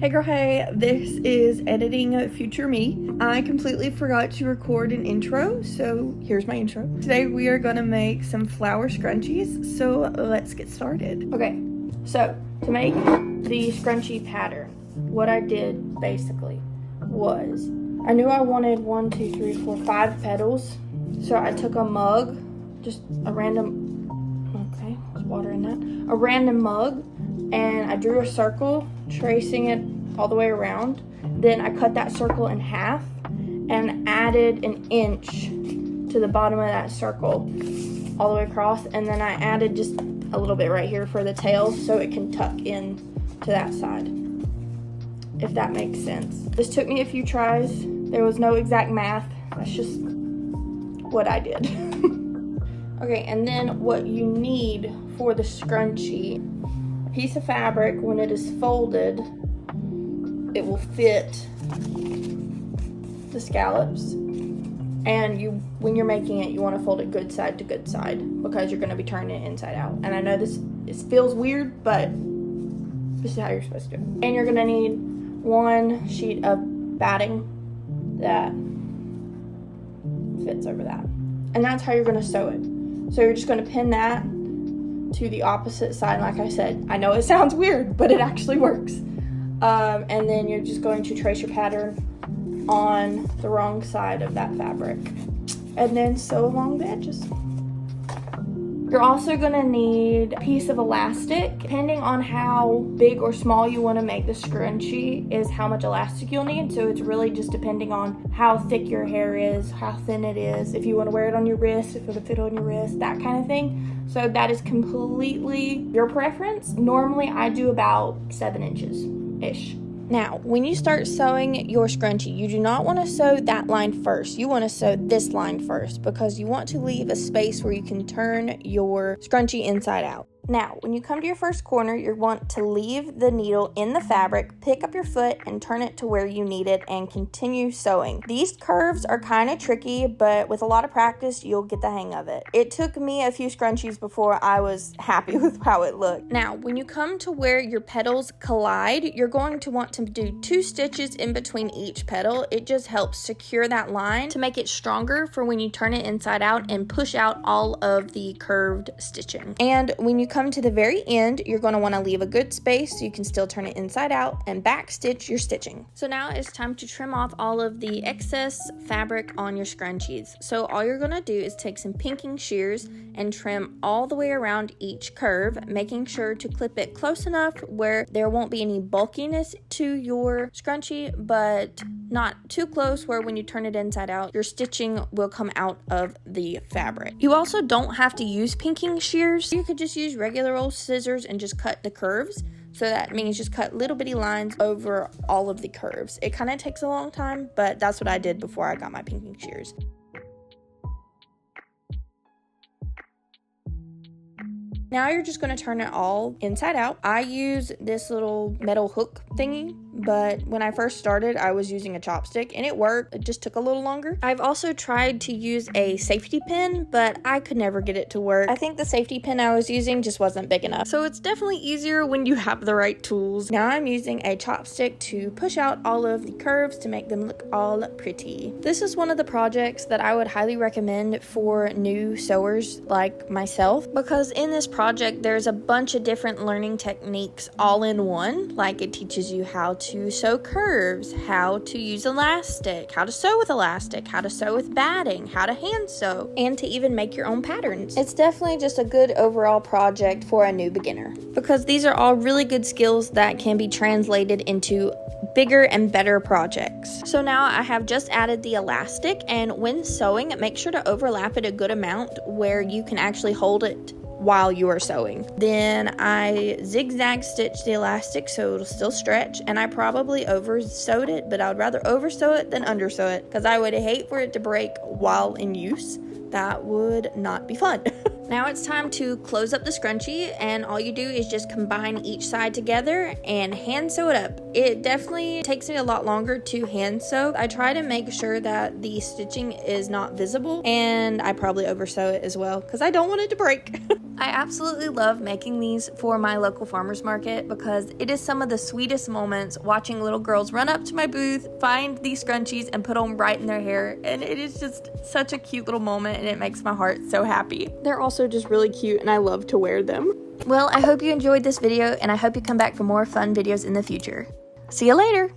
Hey girl, hey, this is editing future me. I completely forgot to record an intro, so here's my intro. Today we are gonna make some flower scrunchies, so let's get started. Okay, so to make the scrunchie pattern, what I did basically was, I knew I wanted 1, 2, 3, 4, 5 petals, so I took a mug, just a random, okay, there's water in that, a random mug, and I drew a circle, tracing it all the way around. Then I cut that circle in half and added an inch to the bottom of that circle all the way across, and then I added just a little bit right here for the tail so it can tuck in to that side, if that makes sense. This took me a few tries. There was no exact math. That's just what I did. Okay, and then what you need for the scrunchie, a piece of fabric, when it is folded, it will fit the scallops. And when you're making it, you want to fold it good side to good side because you're going to be turning it inside out. And I know this feels weird, but this is how you're supposed to do it. And you're going to need 1 sheet of batting that fits over that. And that's how you're going to sew it. So you're just going to pin that to the opposite side. Like I said, I know it sounds weird, but it actually works. And then you're just going to trace your pattern on the wrong side of that fabric and then sew along the edges. You're also going to need a piece of elastic. Depending on how big or small you want to make the scrunchie is how much elastic you'll need. So it's really just depending on how thick your hair is, how thin it is, if you want to wear it on your wrist, if it'll fit on your wrist, that kind of thing. So that is completely your preference. Normally I do about 7 inches-ish. Now, when you start sewing your scrunchie, you do not want to sew that line first. You want to sew this line first because you want to leave a space where you can turn your scrunchie inside out. Now, when you come to your first corner, you want to leave the needle in the fabric, pick up your foot and turn it to where you need it and continue sewing. These curves are kind of tricky, but with a lot of practice, you'll get the hang of it. It took me a few scrunchies before I was happy with how it looked. Now, when you come to where your petals collide, you're going to want to do 2 stitches in between each petal. It just helps secure that line to make it stronger for when you turn it inside out and push out all of the curved stitching. And when you come to the very end, you're going to want to leave a good space so you can still turn it inside out and back stitch your stitching. So now it's time to trim off all of the excess fabric on your scrunchies. So all you're going to do is take some pinking shears and trim all the way around each curve, making sure to clip it close enough where there won't be any bulkiness to your scrunchie, but not too close where when you turn it inside out, your stitching will come out of the fabric. You also don't have to use pinking shears. You could just use regular old scissors and just cut the curves. So that means just cut little bitty lines over all of the curves. It kind of takes a long time, but that's what I did before I got my pinking shears. Now you're just going to turn it all inside out. I use this little metal hook thingy, but when I first started, I was using a chopstick and it worked. It just took a little longer. I've also tried to use a safety pin, but I could never get it to work. I think the safety pin I was using just wasn't big enough. So it's definitely easier when you have the right tools. Now I'm using a chopstick to push out all of the curves to make them look all pretty. This is one of the projects that I would highly recommend for new sewers like myself, because in this project there's a bunch of different learning techniques all in one. Like it teaches you how to sew curves, how to use elastic, how to sew with elastic, how to sew with batting, how to hand sew, and to even make your own patterns. It's definitely just a good overall project for a new beginner because these are all really good skills that can be translated into bigger and better projects. So now I have just added the elastic, and when sewing, make sure to overlap it a good amount where you can actually hold it while you are sewing. Then I zigzag stitch the elastic so it'll still stretch, and I probably over sewed it, but I would rather over sew it than under sew it because I would hate for it to break while in use. That would not be fun. Now it's time to close up the scrunchie, and all you do is just combine each side together and hand sew it up. It definitely takes me a lot longer to hand sew. I try to make sure that the stitching is not visible, and I probably over sew it as well because I don't want it to break. I absolutely love making these for my local farmers market because it is some of the sweetest moments watching little girls run up to my booth, find these scrunchies, and put them right in their hair. And it is just such a cute little moment, and it makes my heart so happy. They're also just really cute, and I love to wear them. Well, I hope you enjoyed this video, and I hope you come back for more fun videos in the future. See you later!